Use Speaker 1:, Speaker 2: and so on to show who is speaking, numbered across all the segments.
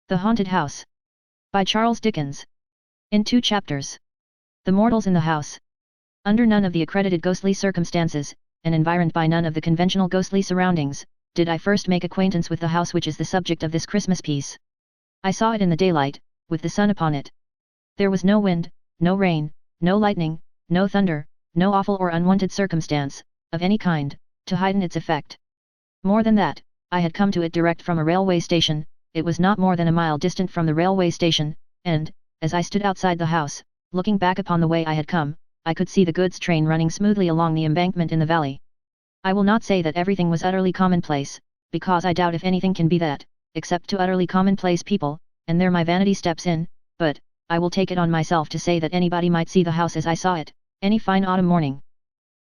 Speaker 1: The Haunted House. By Charles Dickens. In 2 chapters. The mortals in the house. Under none of the accredited ghostly circumstances, and environed by none of the conventional ghostly surroundings, did I first make acquaintance with the house which is the subject of this Christmas piece. I saw it in the daylight, with the sun upon it. There was no wind, no rain, no lightning, no thunder, no awful or unwanted circumstance, of any kind, to heighten its effect. More than that, I had come to it direct from a railway station. It was not more than a mile distant from the railway station, and, as I stood outside the house, looking back upon the way I had come, I could see the goods train running smoothly along the embankment in the valley. I will not say that everything was utterly commonplace, because I doubt if anything can be that, except to utterly commonplace people, and there my vanity steps in, but, I will take it on myself to say that anybody might see the house as I saw it, any fine autumn morning.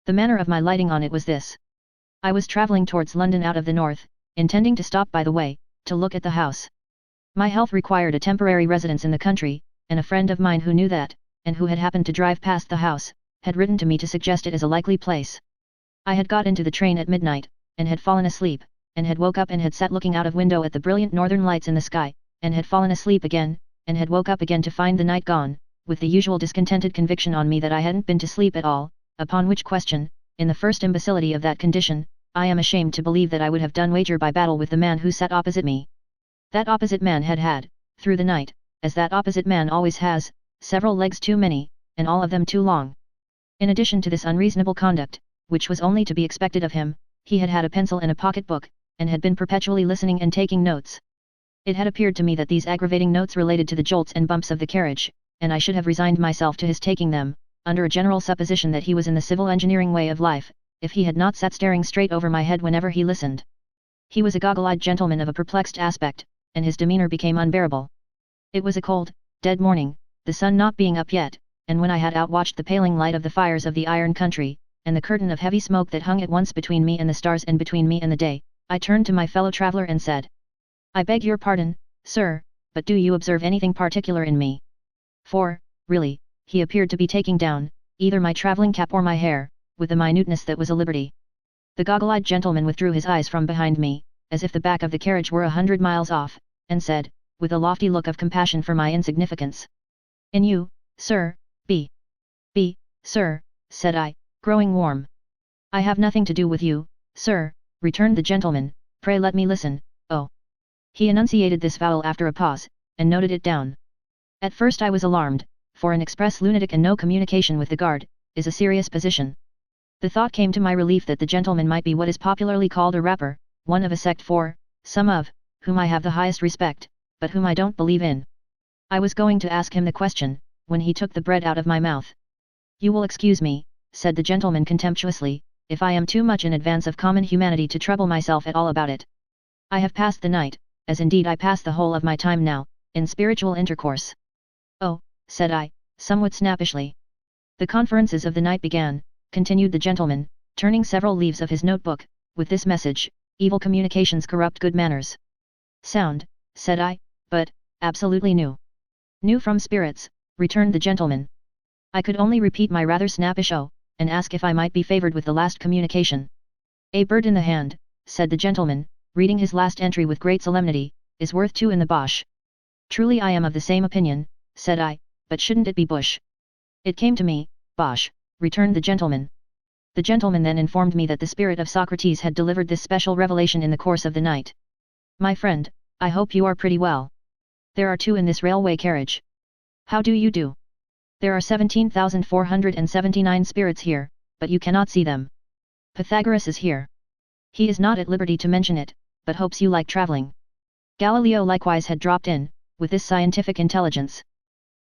Speaker 1: The manner of my lighting on it was this. I was travelling towards London out of the north, intending to stop by the way, to look at the house. My health required a temporary residence in the country, and a friend of mine who knew that, and who had happened to drive past the house, had written to me to suggest it as a likely place. I had got into the train at midnight, and had fallen asleep, and had woke up and had sat looking out of window at the brilliant northern lights in the sky, and had fallen asleep again, and had woke up again to find the night gone, with the usual discontented conviction on me that I hadn't been to sleep at all, upon which question, in the first imbecility of that condition, I am ashamed to believe that I would have done wager by battle with the man who sat opposite me. That opposite man had, through the night, as that opposite man always has, several legs too many, and all of them too long. In addition to this unreasonable conduct, which was only to be expected of him, he had a pencil and a pocket-book, and had been perpetually listening and taking notes. It had appeared to me that these aggravating notes related to the jolts and bumps of the carriage, and I should have resigned myself to his taking them, under a general supposition that he was in the civil engineering way of life, if he had not sat staring straight over my head whenever he listened. He was a goggle-eyed gentleman of a perplexed aspect, and his demeanour became unbearable. It was a cold, dead morning, the sun not being up yet, and when I had outwatched the paling light of the fires of the iron country, and the curtain of heavy smoke that hung at once between me and the stars and between me and the day, I turned to my fellow traveller and said, "I beg your pardon, sir, but do you observe anything particular in me?" For, really, he appeared to be taking down, either my travelling cap or my hair, with a minuteness that was a liberty. The goggle-eyed gentleman withdrew his eyes from behind me, as if the back of the carriage were 100 miles off, and said, with a lofty look of compassion for my insignificance, "In you, sir, B. Sir," said I, growing warm. "I have nothing to do with you, sir," returned the gentleman, "pray let me listen, oh." He enunciated this vowel after a pause, and noted it down. At first I was alarmed, for an express lunatic and no communication with the guard, is a serious position. The thought came to my relief that the gentleman might be what is popularly called a rapper, one of a sect for, some of, whom I have the highest respect, but whom I don't believe in. I was going to ask him the question, when he took the bread out of my mouth. "You will excuse me," said the gentleman contemptuously, "if I am too much in advance of common humanity to trouble myself at all about it. I have passed the night, as indeed I pass the whole of my time now, in spiritual intercourse." "Oh," said I, somewhat snappishly. "The conferences of the night began," continued the gentleman, turning several leaves of his notebook, "with this message: evil communications corrupt good manners." "Sound," said I, "but, absolutely new." "New from spirits," returned the gentleman. I could only repeat my rather snappish "oh," and ask if I might be favoured with the last communication. "A bird in the hand," said the gentleman, reading his last entry with great solemnity, "is worth 2 in the Bosch." "Truly I am of the same opinion," said I, "but shouldn't it be Bush?" "It came to me, Bosch," returned the gentleman. The gentleman then informed me that the spirit of Socrates had delivered this special revelation in the course of the night. "My friend, I hope you are pretty well. There are 2 in this railway carriage. How do you do? There are 17,479 spirits here, but you cannot see them. Pythagoras is here. He is not at liberty to mention it, but hopes you like travelling. Galileo likewise had dropped in, with this scientific intelligence.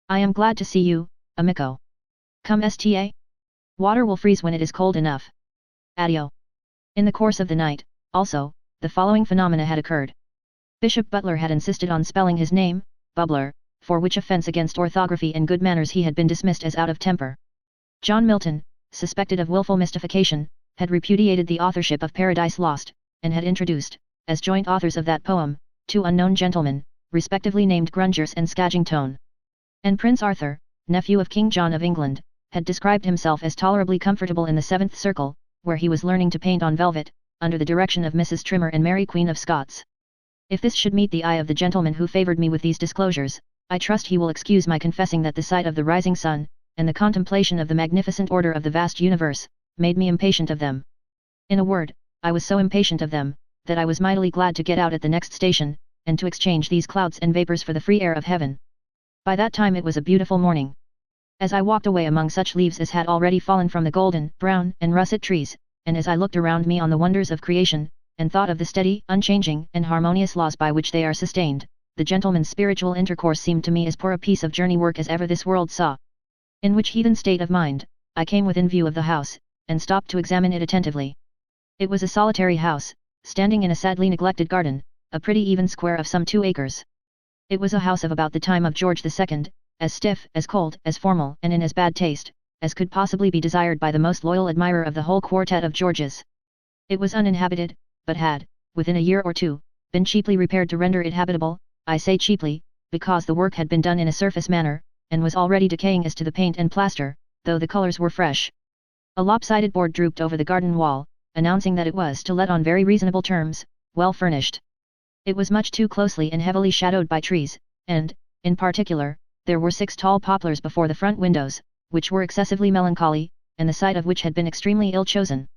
Speaker 1: I am glad to see you, amico. Come sta? Water will freeze when it is cold enough. Addio." In the course of the night, also, the following phenomena had occurred. Bishop Butler had insisted on spelling his name, Bubbler, for which offence against orthography and good manners he had been dismissed as out of temper. John Milton, suspected of wilful mystification, had repudiated the authorship of Paradise Lost, and had introduced, as joint authors of that poem, 2 unknown gentlemen, respectively named Grungers and Skagingtone. And Prince Arthur, nephew of King John of England, had described himself as tolerably comfortable in the 7th circle, where he was learning to paint on velvet, under the direction of Mrs. Trimmer and Mary Queen of Scots. If this should meet the eye of the gentleman who favored me with these disclosures, I trust he will excuse my confessing that the sight of the rising sun, and the contemplation of the magnificent order of the vast universe, made me impatient of them. In a word, I was so impatient of them, that I was mightily glad to get out at the next station, and to exchange these clouds and vapors for the free air of heaven. By that time it was a beautiful morning. As I walked away among such leaves as had already fallen from the golden, brown, and russet trees, and as I looked around me on the wonders of creation, and thought of the steady, unchanging, and harmonious laws by which they are sustained, the gentleman's spiritual intercourse seemed to me as poor a piece of journey work as ever this world saw. In which heathen state of mind, I came within view of the house, and stopped to examine it attentively. It was a solitary house, standing in a sadly neglected garden, a pretty even square of some 2 acres. It was a house of about the time of George II, as stiff, as cold, as formal, and in as bad taste, as could possibly be desired by the most loyal admirer of the whole quartet of Georges. It was uninhabited, but had, within a year or two, been cheaply repaired to render it habitable. I say cheaply, because the work had been done in a surface manner, and was already decaying as to the paint and plaster, though the colors were fresh. A lopsided board drooped over the garden wall, announcing that it was to let on very reasonable terms, well furnished. It was much too closely and heavily shadowed by trees, and, in particular, there were 6 tall poplars before the front windows, which were excessively melancholy, and the site of which had been extremely ill chosen.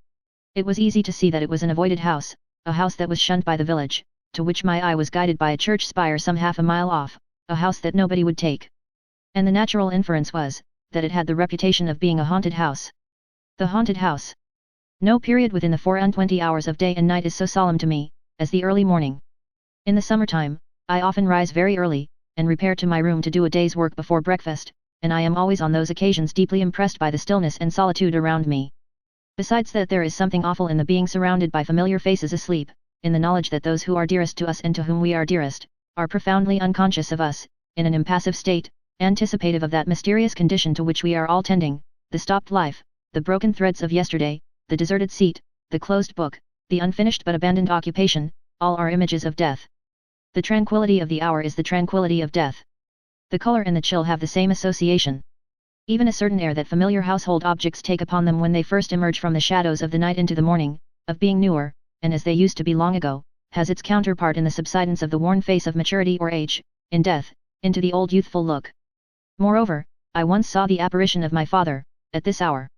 Speaker 1: It was easy to see that it was an avoided house, a house that was shunned by the village, to which my eye was guided by a church spire some half a mile off, a house that nobody would take. And the natural inference was, that it had the reputation of being a haunted house. The haunted house. No period within the 24 hours of day and night is so solemn to me, as the early morning. In the summertime, I often rise very early, and repair to my room to do a day's work before breakfast, and I am always on those occasions deeply impressed by the stillness and solitude around me. Besides that, there is something awful in the being surrounded by familiar faces asleep, in the knowledge that those who are dearest to us and to whom we are dearest, are profoundly unconscious of us, in an impassive state, anticipative of that mysterious condition to which we are all tending, the stopped life, the broken threads of yesterday, the deserted seat, the closed book, the unfinished but abandoned occupation, all are images of death. The tranquility of the hour is the tranquility of death. The color and the chill have the same association. Even a certain air that familiar household objects take upon them when they first emerge from the shadows of the night into the morning, of being newer, and as they used to be long ago, has its counterpart in the subsidence of the worn face of maturity or age, in death, into the old youthful look. Moreover, I once saw the apparition of my father, at this hour.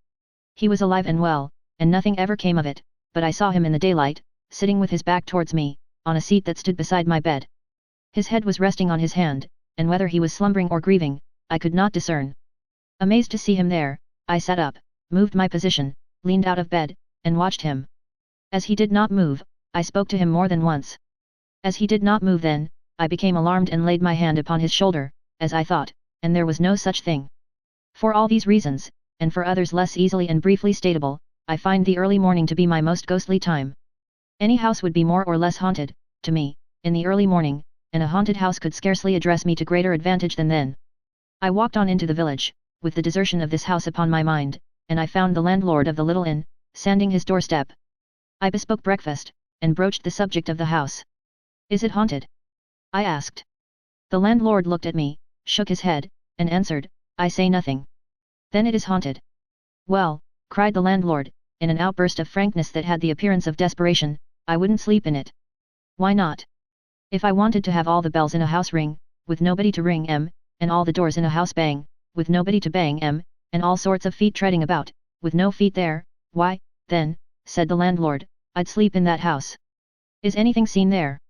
Speaker 1: He was alive and well, and nothing ever came of it, but I saw him in the daylight, sitting with his back towards me, on a seat that stood beside my bed. His head was resting on his hand, and whether he was slumbering or grieving, I could not discern. Amazed to see him there, I sat up, moved my position, leaned out of bed, and watched him. As he did not move, I spoke to him more than once. As he did not move then, I became alarmed and laid my hand upon his shoulder, as I thought, and there was no such thing. For all these reasons, and for others less easily and briefly statable, I find the early morning to be my most ghostly time. Any house would be more or less haunted, to me, in the early morning, and a haunted house could scarcely address me to greater advantage than then. I walked on into the village, with the desertion of this house upon my mind, and I found the landlord of the little inn, sanding his doorstep. I bespoke breakfast, and broached the subject of the house. "Is it haunted?" I asked. The landlord looked at me, shook his head, and answered, "I say nothing." "Then it is haunted." "Well," cried the landlord, in an outburst of frankness that had the appearance of desperation, "I wouldn't sleep in it." "Why not?" "If I wanted to have all the bells in a house ring, with nobody to ring 'em, and all the doors in a house bang, with nobody to bang 'em, and all sorts of feet treading about, with no feet there, why, then," said the landlord, "I'd sleep in that house." "Is anything seen there?"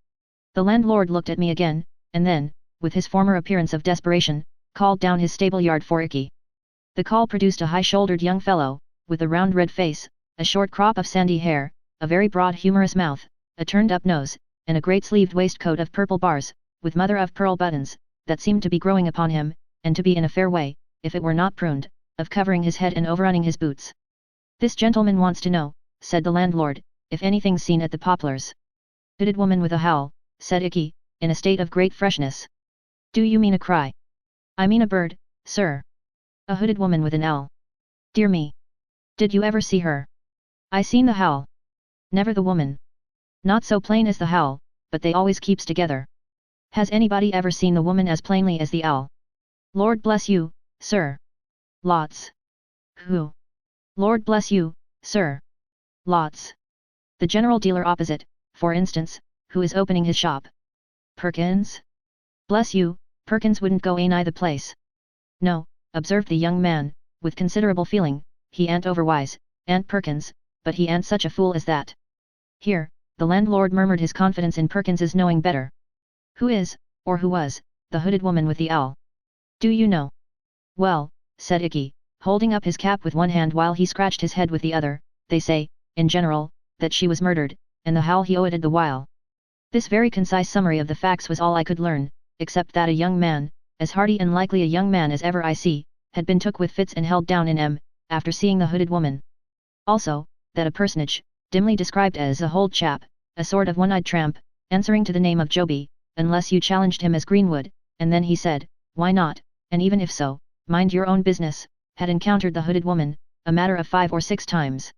Speaker 1: The landlord looked at me again, and then, with his former appearance of desperation, called down his stable yard for Icky. The call produced a high-shouldered young fellow, with a round red face, a short crop of sandy hair, a very broad humorous mouth, a turned-up nose, and a great-sleeved waistcoat of purple bars, with mother-of-pearl buttons, that seemed to be growing upon him, and to be in a fair way, if it were not pruned, of covering his head and overrunning his boots. "This gentleman wants to know," said the landlord, "if anything's seen at the Poplars." "Hooded woman with a howl," said Icky, in a state of great freshness. "Do you mean a cry?" "I mean a bird, sir." "A hooded woman with an owl. Dear me! Did you ever see her?" "I seen the howl. Never the woman. Not so plain as the howl, but they always keeps together." "Has anybody ever seen the woman as plainly as the owl?" "Lord bless you, sir! Lots." "Who?" "Lord bless you, sir! Lots. The general dealer opposite, for instance, who is opening his shop." Perkins? Bless you, Perkins wouldn't go anigh the place. No, observed the young man, with considerable feeling, he an't overwise, Aunt Perkins, but he an't such a fool as that. Here, the landlord murmured his confidence in Perkins's knowing better. Who is, or who was, the hooded woman with the owl? Do you know? Well, said Icky, holding up his cap with one hand while he scratched his head with the other, they say, in general, that she was murdered, and the howl he oated the while. This very concise summary of the facts was all I could learn, except that a young man, as hearty and likely a young man as ever I see, had been took with fits and held down in after seeing the hooded woman. Also, that a personage, dimly described as a hold chap, a sort of one-eyed tramp, answering to the name of Joby, unless you challenged him as Greenwood, and then he said, why not, and even if so, mind your own business, had encountered the hooded woman, a matter of 5 or 6 times.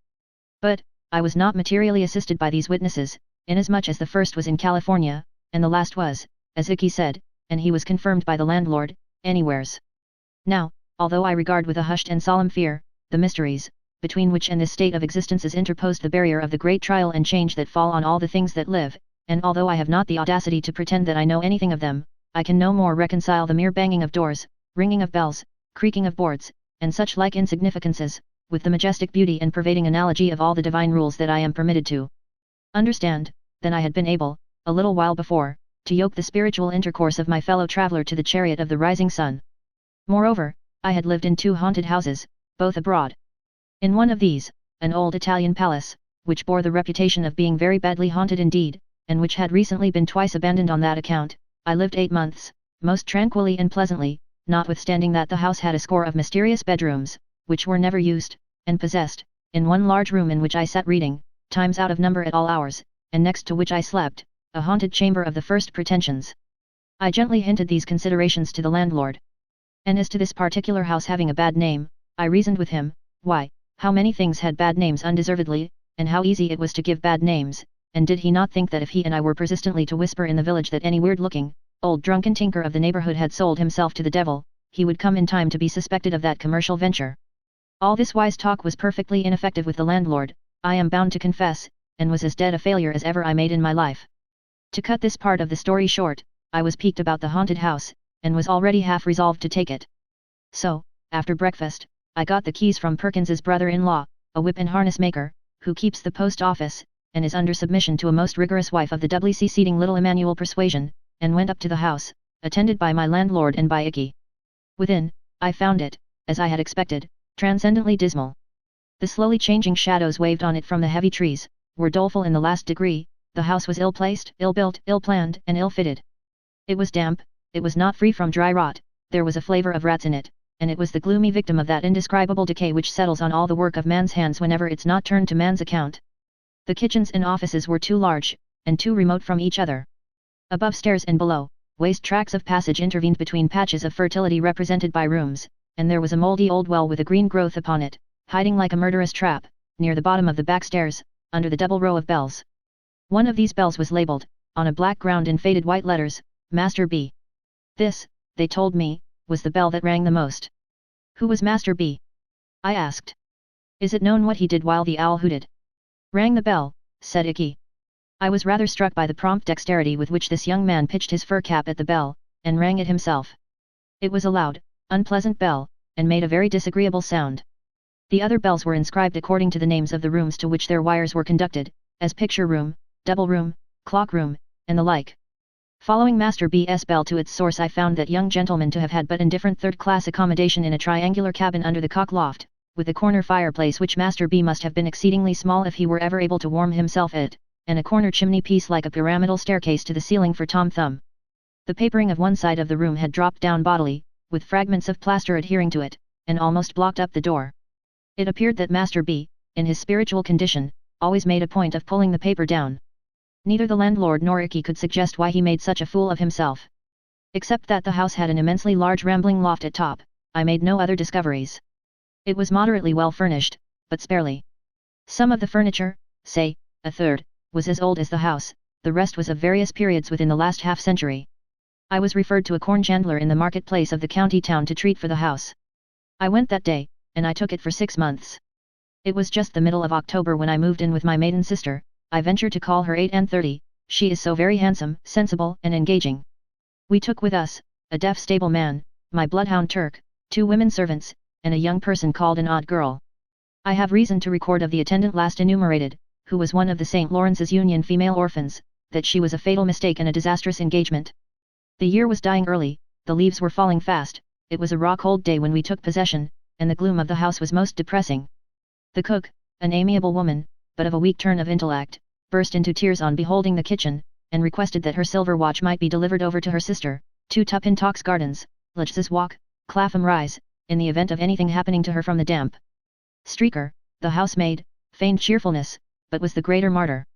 Speaker 1: But, I was not materially assisted by these witnesses, inasmuch as the first was in California, and the last was, as Icky said, and he was confirmed by the landlord, anywheres. Now, although I regard with a hushed and solemn fear, the mysteries, between which and this state of existence is interposed the barrier of the great trial and change that fall on all the things that live, and although I have not the audacity to pretend that I know anything of them, I can no more reconcile the mere banging of doors, ringing of bells, creaking of boards, and such like insignificances, with the majestic beauty and pervading analogy of all the divine rules that I am permitted to understand, than I had been able, a little while before, to yoke the spiritual intercourse of my fellow traveller to the chariot of the rising sun. Moreover, I had lived in 2 haunted houses, both abroad. In one of these, an old Italian palace, which bore the reputation of being very badly haunted indeed, and which had recently been twice abandoned on that account, I lived 8 months, most tranquilly and pleasantly, notwithstanding that the house had a score of mysterious bedrooms, which were never used, and possessed, in one large room in which I sat reading, times out of number at all hours, and next to which I slept, a haunted chamber of the first pretensions. I gently hinted these considerations to the landlord. And as to this particular house having a bad name, I reasoned with him, why, how many things had bad names undeservedly, and how easy it was to give bad names, and did he not think that if he and I were persistently to whisper in the village that any weird-looking, old drunken tinker of the neighborhood had sold himself to the devil, he would come in time to be suspected of that commercial venture. All this wise talk was perfectly ineffective with the landlord, I am bound to confess, and was as dead a failure as ever I made in my life. To cut this part of the story short, I was piqued about the haunted house, and was already half resolved to take it. So, after breakfast, I got the keys from Perkins's brother-in-law, a whip and harness maker, who keeps the post office, and is under submission to a most rigorous wife of the doubly seceding little Emmanuel persuasion, and went up to the house, attended by my landlord and by Icky. Within, I found it, as I had expected, transcendently dismal. The slowly changing shadows waved on it from the heavy trees, were doleful in the last degree, the house was ill-placed, ill-built, ill-planned, and ill-fitted. It was damp, it was not free from dry rot, there was a flavour of rats in it, and it was the gloomy victim of that indescribable decay which settles on all the work of man's hands whenever it's not turned to man's account. The kitchens and offices were too large, and too remote from each other. Above stairs and below, waste tracts of passage intervened between patches of fertility represented by rooms, and there was a mouldy old well with a green growth upon it, hiding like a murderous trap, near the bottom of the back stairs, under the double row of bells. One of these bells was labelled, on a black ground in faded white letters, Master B. This, they told me, was the bell that rang the most. Who was Master B? I asked. Is it known what he did while the owl hooted? Rang the bell, said Icky. I was rather struck by the prompt dexterity with which this young man pitched his fur cap at the bell, and rang it himself. It was a loud, unpleasant bell, and made a very disagreeable sound. The other bells were inscribed according to the names of the rooms to which their wires were conducted, as picture room, double room, clock room, and the like. Following Master B.'s bell to its source, I found that young gentleman to have had but indifferent third-class accommodation in a triangular cabin under the cock loft, with a corner fireplace which Master B must have been exceedingly small if he were ever able to warm himself at, and a corner chimney-piece like a pyramidal staircase to the ceiling for Tom Thumb. The papering of one side of the room had dropped down bodily, with fragments of plaster adhering to it, and almost blocked up the door. It appeared that Master B, in his spiritual condition, always made a point of pulling the paper down. Neither the landlord nor Icky could suggest why he made such a fool of himself. Except that the house had an immensely large rambling loft at top, I made no other discoveries. It was moderately well furnished, but sparely. Some of the furniture, say, a third, was as old as the house, the rest was of various periods within the last half-century. I was referred to a corn chandler in the market-place of the county town to treat for the house. I went that day, and I took it for 6 months. It was just the middle of October when I moved in with my maiden sister. I venture to call her 8 and 30, she is so very handsome, sensible, and engaging. We took with us, a deaf stable man, my bloodhound Turk, 2 women servants, and a young person called an odd girl. I have reason to record of the attendant last enumerated, who was one of the St. Lawrence's Union female orphans, that she was a fatal mistake and a disastrous engagement. The year was dying early, the leaves were falling fast, it was a raw-cold day when we took possession, and the gloom of the house was most depressing. The cook, an amiable woman, but of a weak turn of intellect, burst into tears on beholding the kitchen, and requested that her silver watch might be delivered over to her sister, 2 Tuppintox Gardens, Lodge's Walk, Clapham Rise, in the event of anything happening to her from the damp. Streaker, the housemaid, feigned cheerfulness, but was the greater martyr.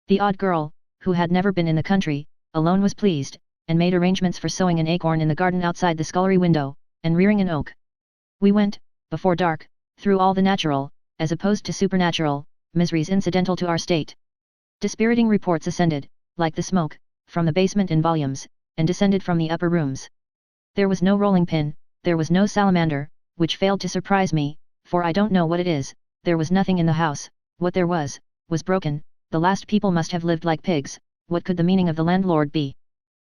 Speaker 1: The odd girl, who had never been in the country, alone was pleased, and made arrangements for sowing an acorn in the garden outside the scullery window, and rearing an oak. We went, before dark, through all the natural, as opposed to supernatural, miseries incidental to our state. Dispiriting reports ascended, like the smoke, from the basement in volumes, and descended from the upper rooms. There was no rolling pin, there was no salamander, which failed to surprise me, for I don't know what it is. There was nothing in the house, what there was broken, the last people must have lived like pigs, what could the meaning of the landlord be?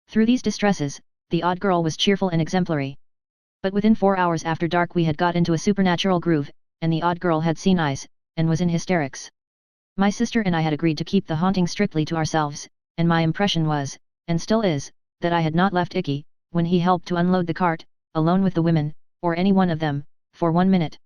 Speaker 1: Through these distresses, the odd girl was cheerful and exemplary. But within 4 hours after dark we had got into a supernatural groove, and the odd girl had seen eyes, and was in hysterics. My sister and I had agreed to keep the haunting strictly to ourselves, and my impression was, and still is, that I had not left Icky, when he helped to unload the cart, alone with the women, or any one of them, for 1 minute.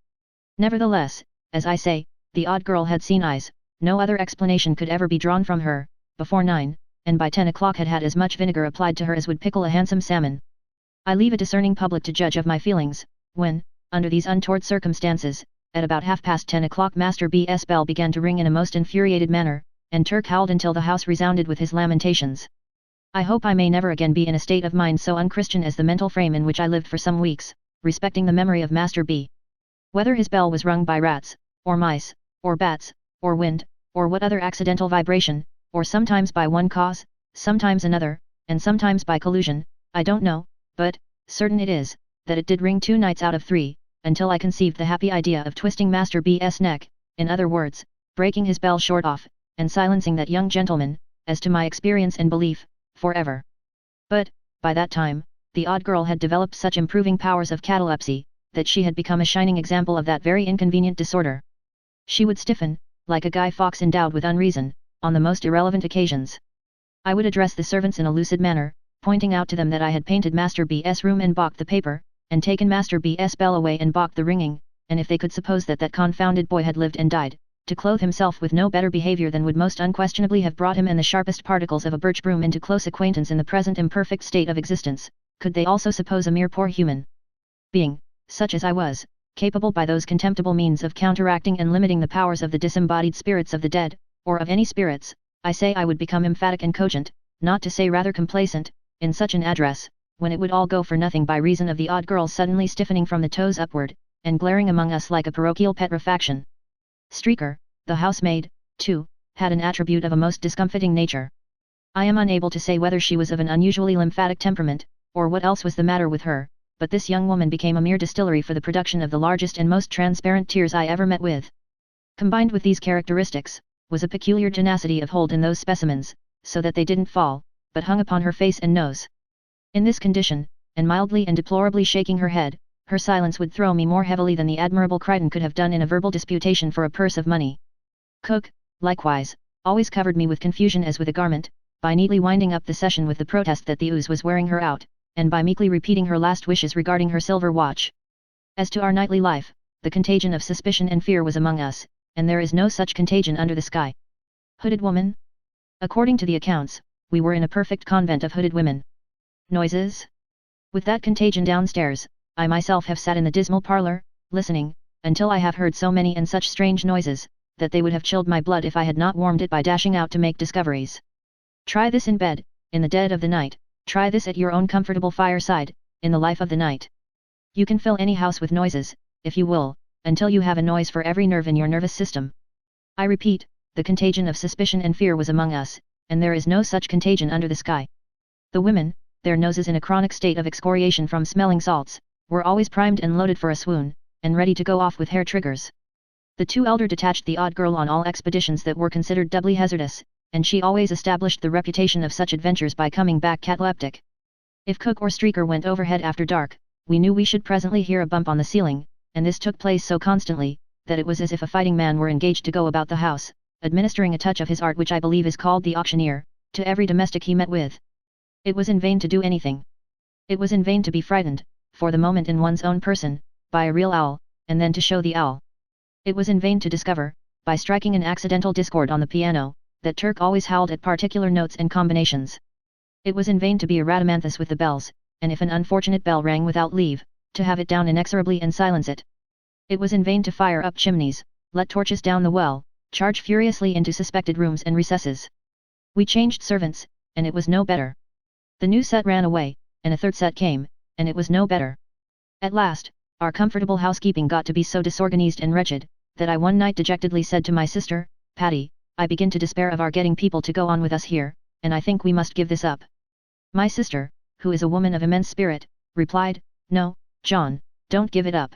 Speaker 1: Nevertheless, as I say, the odd girl had seen eyes, no other explanation could ever be drawn from her, before 9, and by 10 o'clock had had as much vinegar applied to her as would pickle a handsome salmon. I leave a discerning public to judge of my feelings, when, under these untoward circumstances, at about 10:30 o'clock Master B.'s bell began to ring in a most infuriated manner, and Turk howled until the house resounded with his lamentations. I hope I may never again be in a state of mind so unchristian as the mental frame in which I lived for some weeks, respecting the memory of Master B. Whether his bell was rung by rats, or mice, or bats, or wind, or what other accidental vibration, or sometimes by one cause, sometimes another, and sometimes by collusion, I don't know, but, certain it is, that it did ring 2 nights out of 3, until I conceived the happy idea of twisting Master B.'s neck, in other words, breaking his bell short off, and silencing that young gentleman, as to my experience and belief, for ever. But, by that time, the odd girl had developed such improving powers of catalepsy, that she had become a shining example of that very inconvenient disorder. She would stiffen, like a Guy Fawkes endowed with unreason, on the most irrelevant occasions. I would address the servants in a lucid manner, pointing out to them that I had painted Master B.'s room and balked the paper, and taken Master B.'s bell away and balked the ringing, and if they could suppose that that confounded boy had lived and died, to clothe himself with no better behaviour than would most unquestionably have brought him and the sharpest particles of a birch broom into close acquaintance in the present imperfect state of existence, could they also suppose a mere poor human being, such as I was, capable by those contemptible means of counteracting and limiting the powers of the disembodied spirits of the dead, or of any spirits, I say I would become emphatic and cogent, not to say rather complacent, in such an address, when it would all go for nothing by reason of the odd girl suddenly stiffening from the toes upward, and glaring among us like a parochial petrifaction. Streaker, the housemaid, too, had an attribute of a most discomfiting nature. I am unable to say whether she was of an unusually lymphatic temperament, or what else was the matter with her, but this young woman became a mere distillery for the production of the largest and most transparent tears I ever met with. Combined with these characteristics, was a peculiar tenacity of hold in those specimens, so that they didn't fall, but hung upon her face and nose. In this condition, and mildly and deplorably shaking her head, her silence would throw me more heavily than the admirable Crichton could have done in a verbal disputation for a purse of money. Cook, likewise, always covered me with confusion as with a garment, by neatly winding up the session with the protest that the ooze was wearing her out, and by meekly repeating her last wishes regarding her silver watch. As to our nightly life, the contagion of suspicion and fear was among us, and there is no such contagion under the sky. Hooded woman? According to the accounts, we were in a perfect convent of hooded women. Noises? With that contagion downstairs, I myself have sat in the dismal parlour, listening, until I have heard so many and such strange noises, that they would have chilled my blood if I had not warmed it by dashing out to make discoveries. Try this in bed, in the dead of the night, try this at your own comfortable fireside, in the life of the night. You can fill any house with noises, if you will, until you have a noise for every nerve in your nervous system. I repeat, the contagion of suspicion and fear was among us, and there is no such contagion under the sky. The women, their noses in a chronic state of excoriation from smelling salts, were always primed and loaded for a swoon, and ready to go off with hair triggers. The 2 elder detached the odd girl on all expeditions that were considered doubly hazardous, and she always established the reputation of such adventures by coming back cataleptic. If cook or streaker went overhead after dark, we knew we should presently hear a bump on the ceiling, and this took place so constantly, that it was as if a fighting man were engaged to go about the house, administering a touch of his art which I believe is called the auctioneer, to every domestic he met with. It was in vain to do anything. It was in vain to be frightened, for the moment in one's own person, by a real owl, and then to show the owl. It was in vain to discover, by striking an accidental discord on the piano, that Turk always howled at particular notes and combinations. It was in vain to be a Rhadamanthus with the bells, and if an unfortunate bell rang without leave, to have it down inexorably and silence it. It was in vain to fire up chimneys, let torches down the well, charge furiously into suspected rooms and recesses. We changed servants, and it was no better. The new set ran away, and a third set came, and it was no better. At last, our comfortable housekeeping got to be so disorganized and wretched, that I one night dejectedly said to my sister, Patty, I begin to despair of our getting people to go on with us here, and I think we must give this up. My sister, who is a woman of immense spirit, replied, No, John, don't give it up.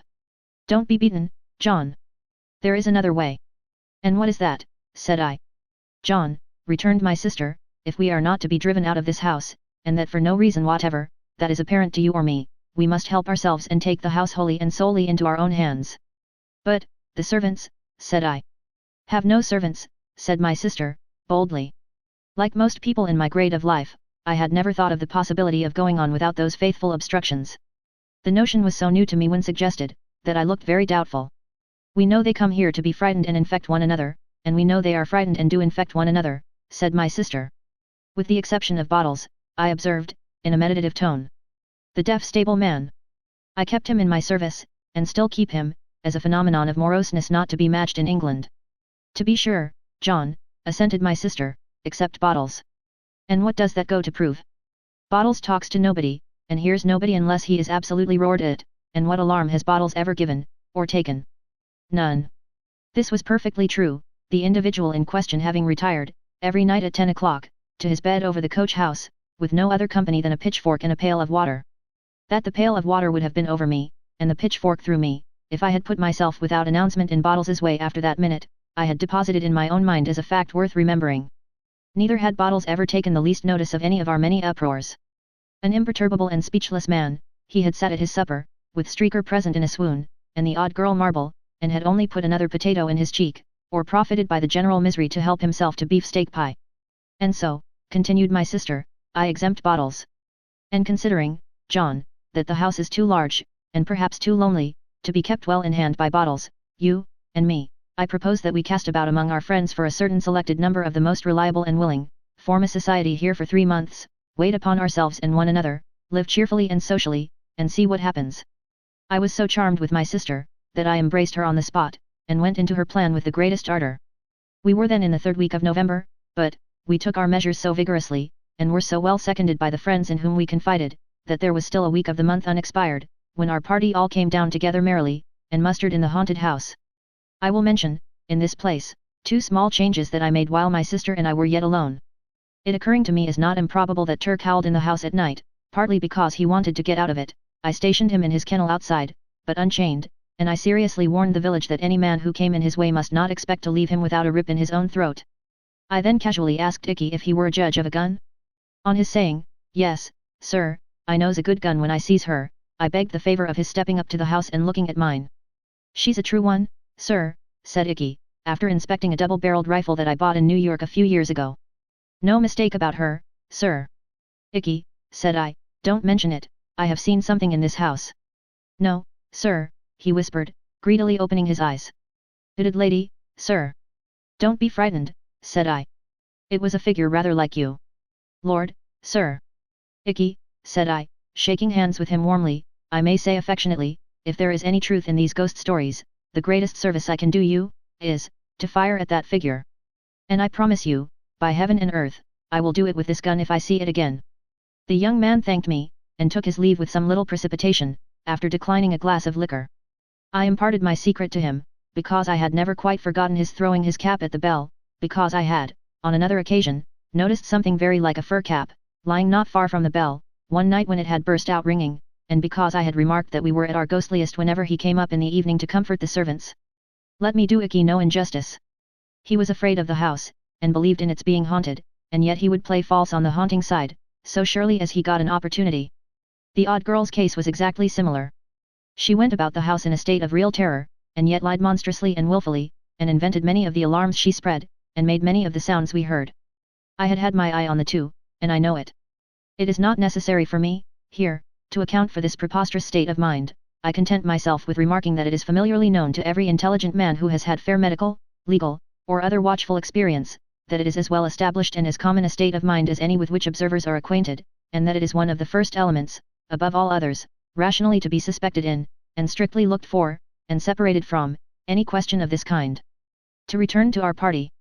Speaker 1: Don't be beaten, John. There is another way. And what is that? Said I. John, returned my sister, if we are not to be driven out of this house, and that for no reason whatever, that is apparent to you or me, we must help ourselves and take the house wholly and solely into our own hands. But, the servants, said I. Have no servants, said my sister, boldly. Like most people in my grade of life, I had never thought of the possibility of going on without those faithful obstructions. The notion was so new to me when suggested, that I looked very doubtful. We know they come here to be frightened and infect one another, and we know they are frightened and do infect one another, said my sister. With the exception of Bottles, I observed, in a meditative tone. The deaf stable man. I kept him in my service, and still keep him, as a phenomenon of moroseness not to be matched in England. To be sure, John, assented my sister, except Bottles. And what does that go to prove? Bottles talks to nobody, and hears nobody unless he is absolutely roared at, and what alarm has Bottles ever given, or taken? None. This was perfectly true, the individual in question having retired, every night at 10 o'clock, to his bed over the coach house, with no other company than a pitchfork and a pail of water. That the pail of water would have been over me, and the pitchfork through me, if I had put myself without announcement in Bottles' way after that minute, I had deposited in my own mind as a fact worth remembering. Neither had Bottles ever taken the least notice of any of our many uproars. An imperturbable and speechless man, he had sat at his supper, with Streaker present in a swoon, and the odd girl Marble, and had only put another potato in his cheek, or profited by the general misery to help himself to beef-steak pie. And so, continued my sister, I exempt Bottles. And considering, John, that the house is too large, and perhaps too lonely, to be kept well in hand by Bottles, you, and me, I propose that we cast about among our friends for a certain selected number of the most reliable and willing, form a society here for 3 months, wait upon ourselves and one another, live cheerfully and socially, and see what happens. I was so charmed with my sister, that I embraced her on the spot, and went into her plan with the greatest ardor. We were then in the 3rd week of November, but, we took our measures so vigorously, and were so well seconded by the friends in whom we confided, that there was still a week of the month unexpired, when our party all came down together merrily, and mustered in the haunted house. I will mention, in this place, 2 small changes that I made while my sister and I were yet alone. It occurring to me as not improbable that Turk howled in the house at night, partly because he wanted to get out of it, I stationed him in his kennel outside, but unchained, and I seriously warned the village that any man who came in his way must not expect to leave him without a rip in his own throat. I then casually asked Icky if he were a judge of a gun. On his saying, Yes, sir, I knows a good gun when I sees her, I begged the favour of his stepping up to the house and looking at mine. She's a true one, sir, said Icky, after inspecting a double-barreled rifle that I bought in New York a few years ago. No mistake about her, sir. Icky, said I, don't mention it, I have seen something in this house. No, sir, he whispered, greedily opening his eyes. Hooded lady, sir. Don't be frightened, said I. It was a figure rather like you. Lord, sir. Icky, said I, shaking hands with him warmly, I may say affectionately, if there is any truth in these ghost stories, the greatest service I can do you, is, to fire at that figure. And I promise you, by heaven and earth, I will do it with this gun if I see it again. The young man thanked me, and took his leave with some little precipitation, after declining a glass of liquor. I imparted my secret to him, because I had never quite forgotten his throwing his cap at the bell, because I had, on another occasion, noticed something very like a fur cap, lying not far from the bell, one night when it had burst out ringing, and because I had remarked that we were at our ghostliest whenever he came up in the evening to comfort the servants. Let me do Icky no injustice. He was afraid of the house, and believed in its being haunted, and yet he would play false on the haunting side, so surely as he got an opportunity. The odd girl's case was exactly similar. She went about the house in a state of real terror, and yet lied monstrously and willfully, and invented many of the alarms she spread, and made many of the sounds we heard. I had had my eye on the two, and I know it. It is not necessary for me, here, to account for this preposterous state of mind. I content myself with remarking that it is familiarly known to every intelligent man who has had fair medical, legal, or other watchful experience, that it is as well established and as common a state of mind as any with which observers are acquainted, and that it is one of the first elements, above all others, rationally to be suspected in, and strictly looked for, and separated from, any question of this kind. To return to our party.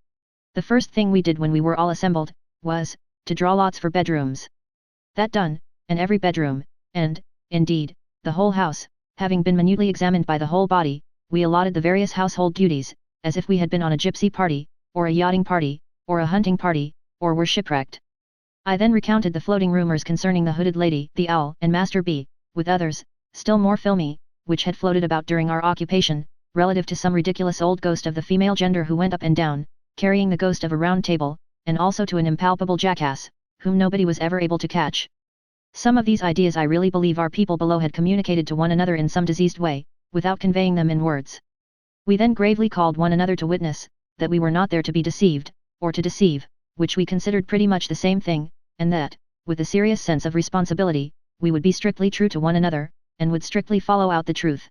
Speaker 1: The first thing we did when we were all assembled, was, to draw lots for bedrooms. That done, and every bedroom, and, indeed, the whole house, having been minutely examined by the whole body, we allotted the various household duties, as if we had been on a gypsy party, or a yachting party, or a hunting party, or were shipwrecked. I then recounted the floating rumours concerning the hooded lady, the owl, and Master B, with others, still more filmy, which had floated about during our occupation, relative to some ridiculous old ghost of the female gender who went up and down, carrying the ghost of a round table, and also to an impalpable jackass, whom nobody was ever able to catch. Some of these ideas I really believe our people below had communicated to one another in some diseased way, without conveying them in words. We then gravely called one another to witness, that we were not there to be deceived, or to deceive, which we considered pretty much the same thing, and that, with a serious sense of responsibility, we would be strictly true to one another, and would strictly follow out the truth.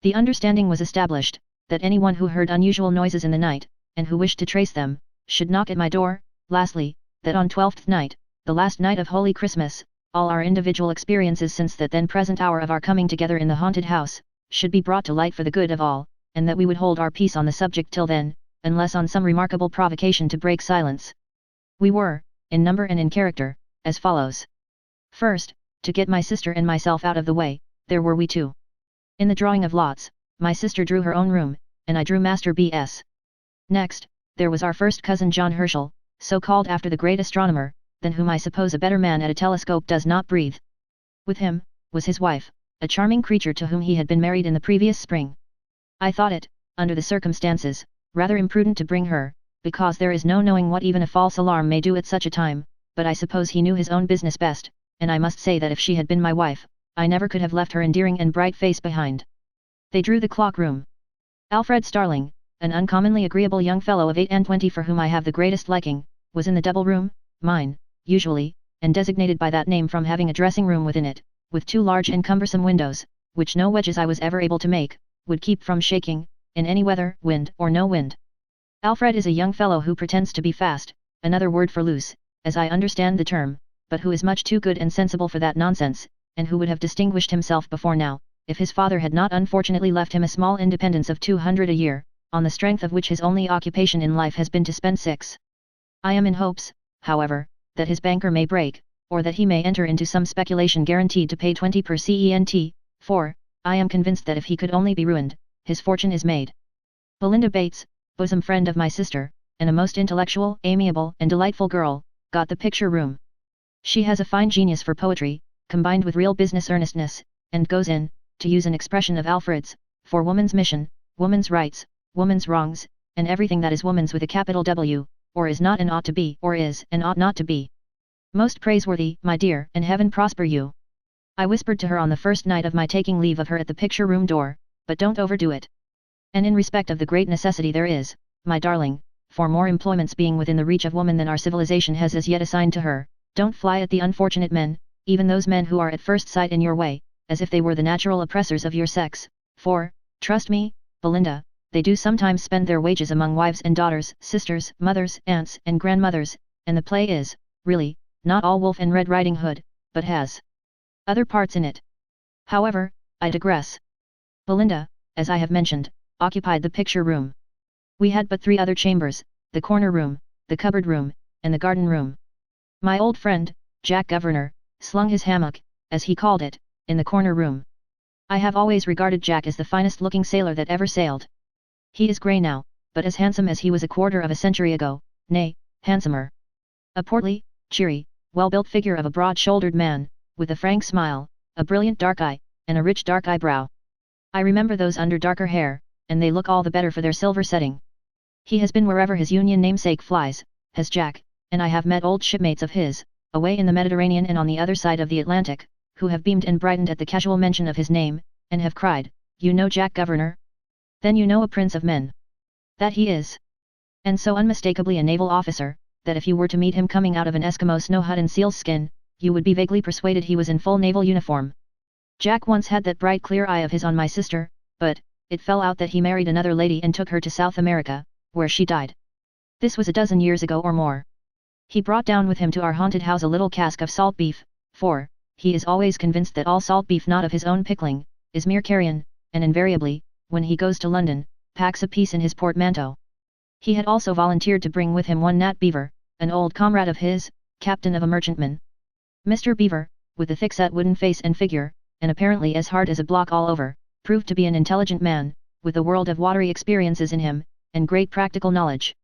Speaker 1: The understanding was established, that anyone who heard unusual noises in the night, and who wished to trace them, should knock at my door. Lastly, that on 12th night, the last night of Holy Christmas, all our individual experiences since that then present hour of our coming together in the haunted house, should be brought to light for the good of all, and that we would hold our peace on the subject till then, unless on some remarkable provocation to break silence. We were, in number and in character, as follows. First, to get my sister and myself out of the way, there were we two. In the drawing of lots, my sister drew her own room, and I drew Master B.'s. Next, there was our first cousin John Herschel, so called after the great astronomer, than whom I suppose a better man at a telescope does not breathe. With him, was his wife, a charming creature to whom he had been married in the previous spring. I thought it, under the circumstances, rather imprudent to bring her, because there is no knowing what even a false alarm may do at such a time, but I suppose he knew his own business best, and I must say that if she had been my wife, I never could have left her endearing and bright face behind. They drew the clock room. Alfred Starling, an uncommonly agreeable young fellow of 28 for whom I have the greatest liking, was in the double room, mine, usually, and designated by that name from having a dressing room within it, with two large and cumbersome windows, which no wedges I was ever able to make, would keep from shaking, in any weather, wind or no wind. Alfred is a young fellow who pretends to be fast, another word for loose, as I understand the term, but who is much too good and sensible for that nonsense, and who would have distinguished himself before now, if his father had not unfortunately left him a small independence of 200 a year, on the strength of which his only occupation in life has been to spend 6. I am in hopes, however, that his banker may break, or that he may enter into some speculation guaranteed to pay 20 per cent, for, I am convinced that if he could only be ruined, his fortune is made. Belinda Bates, bosom friend of my sister, and a most intellectual, amiable, and delightful girl, got the picture room. She has a fine genius for poetry, combined with real business earnestness, and goes in, to use an expression of Alfred's, for woman's mission, woman's rights, woman's wrongs, and everything that is woman's with a capital W, or is not and ought to be, or is and ought not to be. Most praiseworthy, my dear, and heaven prosper you. I whispered to her on the first night of my taking leave of her at the picture room door, but don't overdo it. And in respect of the great necessity there is, my darling, for more employments being within the reach of woman than our civilization has as yet assigned to her, don't fly at the unfortunate men, even those men who are at first sight in your way, as if they were the natural oppressors of your sex, for, trust me, Belinda, they do sometimes spend their wages among wives and daughters, sisters, mothers, aunts, and grandmothers, and the play is, really, not all Wolf and Red Riding Hood, but has other parts in it. However, I digress. Belinda, as I have mentioned, occupied the picture room. We had but 3 other chambers, the corner room, the cupboard room, and the garden room. My old friend, Jack Governor, slung his hammock, as he called it, in the corner room. I have always regarded Jack as the finest looking sailor that ever sailed. He is grey now, but as handsome as he was a quarter of a century ago, nay, handsomer. A portly, cheery, well-built figure of a broad-shouldered man, with a frank smile, a brilliant dark eye, and a rich dark eyebrow. I remember those under darker hair, and they look all the better for their silver setting. He has been wherever his Union namesake flies, has Jack, and I have met old shipmates of his, away in the Mediterranean and on the other side of the Atlantic, who have beamed and brightened at the casual mention of his name, and have cried, "You know Jack Governor? Then you know a prince of men. That he is. And so unmistakably a naval officer, that if you were to meet him coming out of an Eskimo snow hut in seal's skin, you would be vaguely persuaded he was in full naval uniform. Jack once had that bright clear eye of his on my sister, but, it fell out that he married another lady and took her to South America, where she died. This was a dozen years ago or more. He brought down with him to our haunted house a little cask of salt beef, for, he is always convinced that all salt beef not of his own pickling, is mere carrion, and invariably, when he goes to London, packs a piece in his portmanteau. He had also volunteered to bring with him one Nat Beaver, an old comrade of his, captain of a merchantman. Mr. Beaver, with a thick-set wooden face and figure, and apparently as hard as a block all over, proved to be an intelligent man, with a world of watery experiences in him, and great practical knowledge.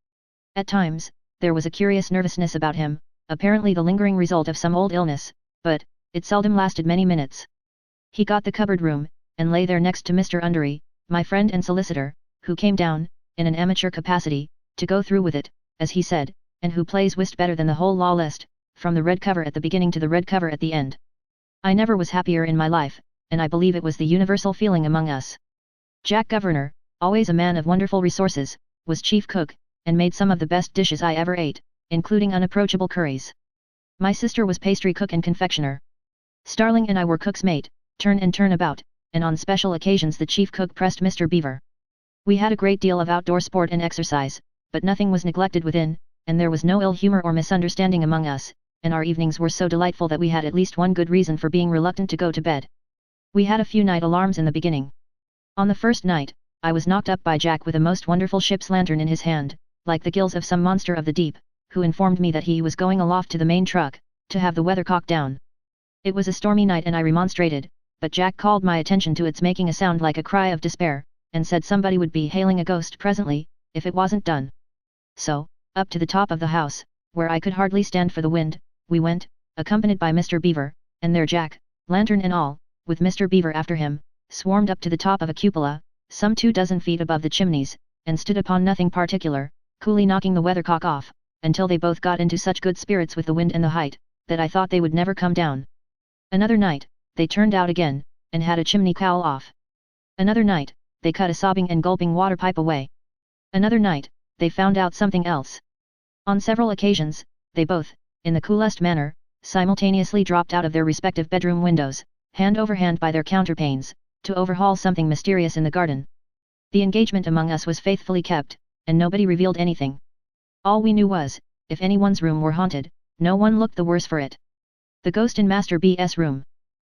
Speaker 1: At times, there was a curious nervousness about him, apparently the lingering result of some old illness, but, it seldom lasted many minutes. He got the cupboard room, and lay there next to Mr. Undery, my friend and solicitor, who came down, in an amateur capacity, to go through with it, as he said, and who plays whist better than the whole law list, from the red cover at the beginning to the red cover at the end. I never was happier in my life, and I believe it was the universal feeling among us. Jack Governor, always a man of wonderful resources, was chief cook, and made some of the best dishes I ever ate, including unapproachable curries. My sister was pastry cook and confectioner. Starling and I were cook's mate, turn and turn about, and on special occasions the chief cook pressed Mr. Beaver. We had a great deal of outdoor sport and exercise, but nothing was neglected within, and there was no ill humor or misunderstanding among us, and our evenings were so delightful that we had at least one good reason for being reluctant to go to bed. We had a few night alarms in the beginning. On the first night, I was knocked up by Jack with a most wonderful ship's lantern in his hand, like the gills of some monster of the deep, who informed me that he was going aloft to the main truck, to have the weathercock down. It was a stormy night and I remonstrated, but Jack called my attention to its making a sound like a cry of despair, and said somebody would be hailing a ghost presently, if it wasn't done. So, up to the top of the house, where I could hardly stand for the wind, we went, accompanied by Mr. Beaver, and there Jack, lantern and all, with Mr. Beaver after him, swarmed up to the top of a cupola, some 24 feet above the chimneys, and stood upon nothing particular, coolly knocking the weathercock off, until they both got into such good spirits with the wind and the height, that I thought they would never come down. Another night, they turned out again, and had a chimney cowl off. Another night, they cut a sobbing and gulping water pipe away. Another night, they found out something else. On several occasions, they both, in the coolest manner, simultaneously dropped out of their respective bedroom windows, hand over hand by their counterpanes, to overhaul something mysterious in the garden. The engagement among us was faithfully kept, and nobody revealed anything. All we knew was, if anyone's room were haunted, no one looked the worse for it. The ghost in Master B.'s room.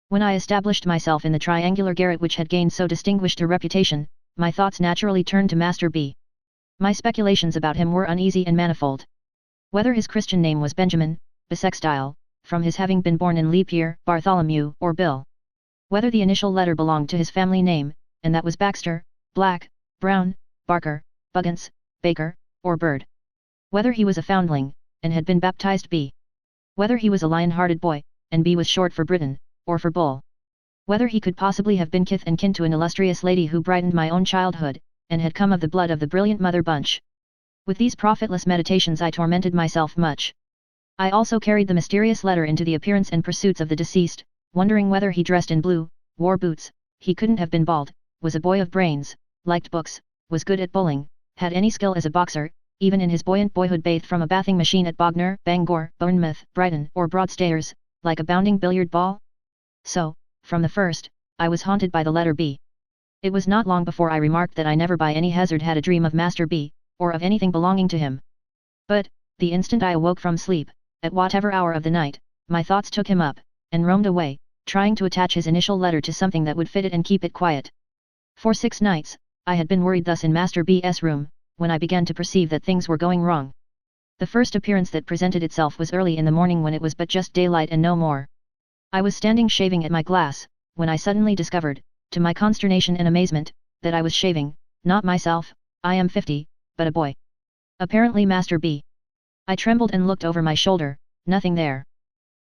Speaker 1: When I established myself in the triangular garret which had gained so distinguished a reputation, my thoughts naturally turned to Master B. My speculations about him were uneasy and manifold. Whether his Christian name was Benjamin, bisextile, from his having been born in leap year, Bartholomew, or Bill. Whether the initial letter belonged to his family name, and that was Baxter, Black, Brown, Barker, Buggins, Baker, or Bird. Whether he was a foundling, and had been baptized B. Whether he was a lion-hearted boy, and B was short for Britain, or for Bull. Whether he could possibly have been kith and kin to an illustrious lady who brightened my own childhood, and had come of the blood of the brilliant Mother Bunch. With these profitless meditations I tormented myself much. I also carried the mysterious letter into the appearance and pursuits of the deceased, wondering whether he dressed in blue, wore boots, he couldn't have been bald, was a boy of brains, liked books, was good at bowling, had any skill as a boxer, even in his buoyant boyhood bathed from a bathing machine at Bognor, Bangor, Bournemouth, Brighton, or Broadstairs, like a bounding billiard ball. So, from the first, I was haunted by the letter B. It was not long before I remarked that I never by any hazard had a dream of Master B, or of anything belonging to him. But, the instant I awoke from sleep, at whatever hour of the night, my thoughts took him up, and roamed away, trying to attach his initial letter to something that would fit it and keep it quiet. For 6 nights, I had been worried thus in Master B.'s room, when I began to perceive that things were going wrong. The first appearance that presented itself was early in the morning when it was but just daylight and no more. I was standing shaving at my glass, when I suddenly discovered, to my consternation and amazement, that I was shaving, not myself, I am 50, but a boy. Apparently Master B. I trembled and looked over my shoulder, nothing there.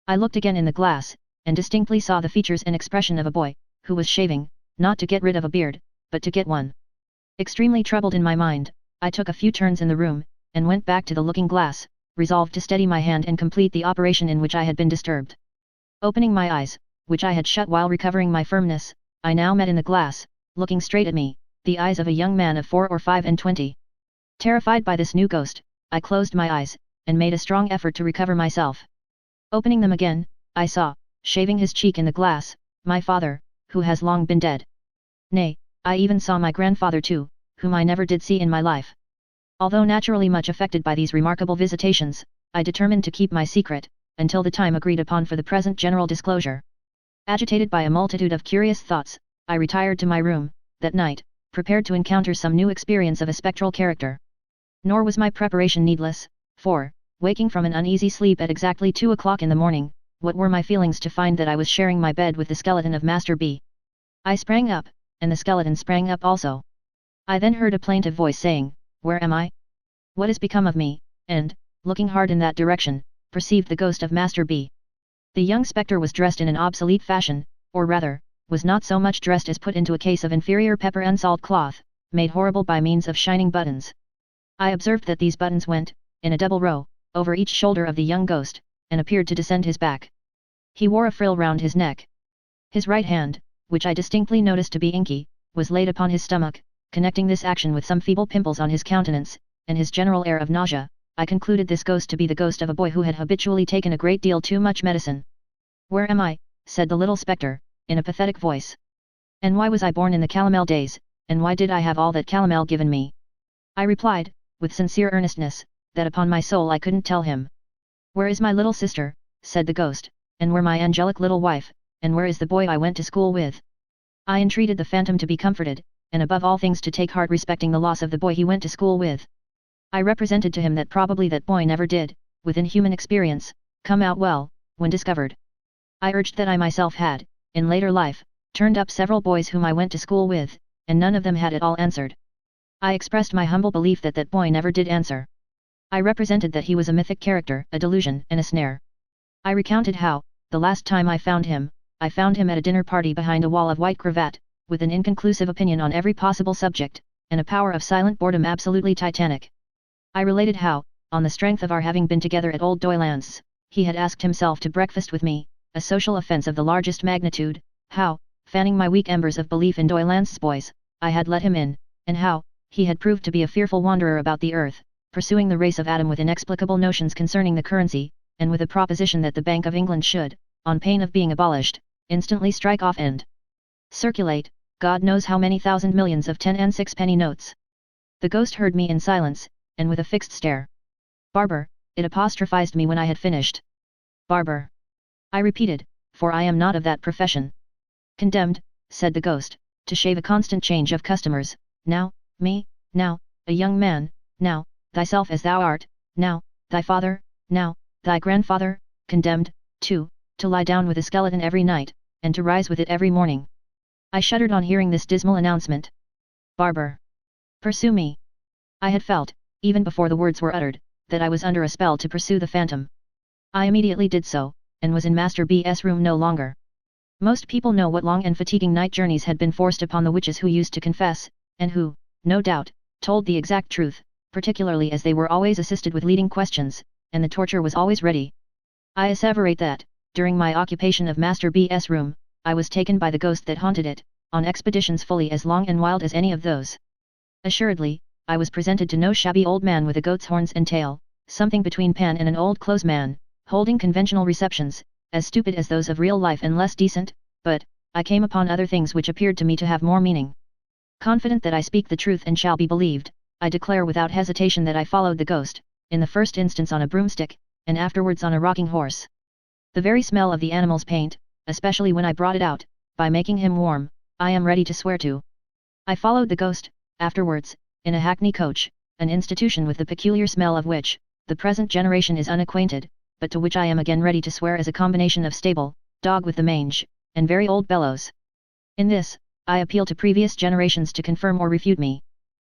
Speaker 1: I looked again in the glass, and distinctly saw the features and expression of a boy, who was shaving, not to get rid of a beard, but to get one. Extremely troubled in my mind, I took a few turns in the room, and went back to the looking-glass, resolved to steady my hand and complete the operation in which I had been disturbed. Opening my eyes, which I had shut while recovering my firmness, I now met in the glass, looking straight at me, the eyes of a young man of 4 or 25. Terrified by this new ghost, I closed my eyes, and made a strong effort to recover myself. Opening them again, I saw, shaving his cheek in the glass, my father, who has long been dead. Nay, I even saw my grandfather too, whom I never did see in my life. Although naturally much affected by these remarkable visitations, I determined to keep my secret, until the time agreed upon for the present general disclosure. Agitated by a multitude of curious thoughts, I retired to my room, that night, prepared to encounter some new experience of a spectral character. Nor was my preparation needless, for, waking from an uneasy sleep at exactly 2 o'clock in the morning, what were my feelings to find that I was sharing my bed with the skeleton of Master B. I sprang up, and the skeleton sprang up also. I then heard a plaintive voice saying, "Where am I? What has become of me?" and, looking hard in that direction, perceived the ghost of Master B. The young spectre was dressed in an obsolete fashion, or rather, was not so much dressed as put into a case of inferior pepper and salt cloth, made horrible by means of shining buttons. I observed that these buttons went, in a double row, over each shoulder of the young ghost, and appeared to descend his back. He wore a frill round his neck. His right hand, which I distinctly noticed to be inky, was laid upon his stomach, connecting this action with some feeble pimples on his countenance, and his general air of nausea. I concluded this ghost to be the ghost of a boy who had habitually taken a great deal too much medicine. "Where am I?" said the little spectre, in a pathetic voice. "And why was I born in the calomel days, and why did I have all that calomel given me?" I replied, with sincere earnestness, that upon my soul I couldn't tell him. "Where is my little sister?" said the ghost, "and where my angelic little wife, and where is the boy I went to school with?" I entreated the phantom to be comforted, and above all things to take heart respecting the loss of the boy he went to school with. I represented to him that probably that boy never did, within human experience, come out well, when discovered. I urged that I myself had, in later life, turned up several boys whom I went to school with, and none of them had at all answered. I expressed my humble belief that that boy never did answer. I represented that he was a mythic character, a delusion, and a snare. I recounted how, the last time I found him at a dinner party behind a wall of white cravat, with an inconclusive opinion on every possible subject, and a power of silent boredom absolutely titanic. I related how, on the strength of our having been together at old Doylan's, he had asked himself to breakfast with me, a social offence of the largest magnitude, how, fanning my weak embers of belief in Doylan's boys, I had let him in, and how, he had proved to be a fearful wanderer about the earth, pursuing the race of Adam with inexplicable notions concerning the currency, and with a proposition that the Bank of England should, on pain of being abolished, instantly strike off and circulate, God knows how many thousand millions of 10 and 6-penny notes. The ghost heard me in silence, and with a fixed stare. "Barber," it apostrophized me when I had finished. "Barber," I repeated, for I am not of that profession. "Condemned," said the ghost, "to shave a constant change of customers, now, me, now, a young man, now, thyself as thou art, now, thy father, now, thy grandfather, condemned, too, to lie down with a skeleton every night, and to rise with it every morning." I shuddered on hearing this dismal announcement. "Barber, pursue me." I had felt, even before the words were uttered, that I was under a spell to pursue the phantom. I immediately did so, and was in Master B.'s room no longer. Most people know what long and fatiguing night journeys had been forced upon the witches who used to confess, and who, no doubt, told the exact truth, particularly as they were always assisted with leading questions, and the torture was always ready. I asseverate that, during my occupation of Master B.'s room, I was taken by the ghost that haunted it, on expeditions fully as long and wild as any of those. Assuredly, I was presented to no shabby old man with a goat's horns and tail, something between Pan and an old clothes man, holding conventional receptions, as stupid as those of real life and less decent, but, I came upon other things which appeared to me to have more meaning. Confident that I speak the truth and shall be believed, I declare without hesitation that I followed the ghost, in the first instance on a broomstick, and afterwards on a rocking horse. The very smell of the animal's paint, especially when I brought it out, by making him warm, I am ready to swear to. I followed the ghost, afterwards, in a hackney coach, an institution with the peculiar smell of which, the present generation is unacquainted, but to which I am again ready to swear as a combination of stable, dog with the mange, and very old bellows. In this, I appeal to previous generations to confirm or refute me.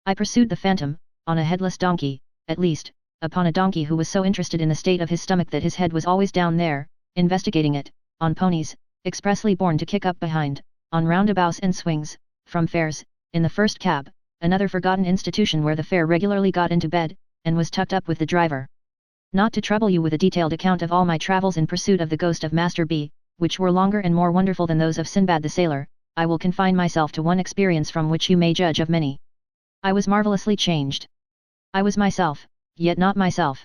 Speaker 1: I pursued the phantom, on a headless donkey, at least, upon a donkey who was so interested in the state of his stomach that his head was always down there, investigating it, on ponies, expressly born to kick up behind, on roundabouts and swings, from fairs, in the first cab, another forgotten institution where the fare regularly got into bed, and was tucked up with the driver. Not to trouble you with a detailed account of all my travels in pursuit of the ghost of Master B, which were longer and more wonderful than those of Sinbad the Sailor, I will confine myself to one experience from which you may judge of many. I was marvelously changed. I was myself, yet not myself.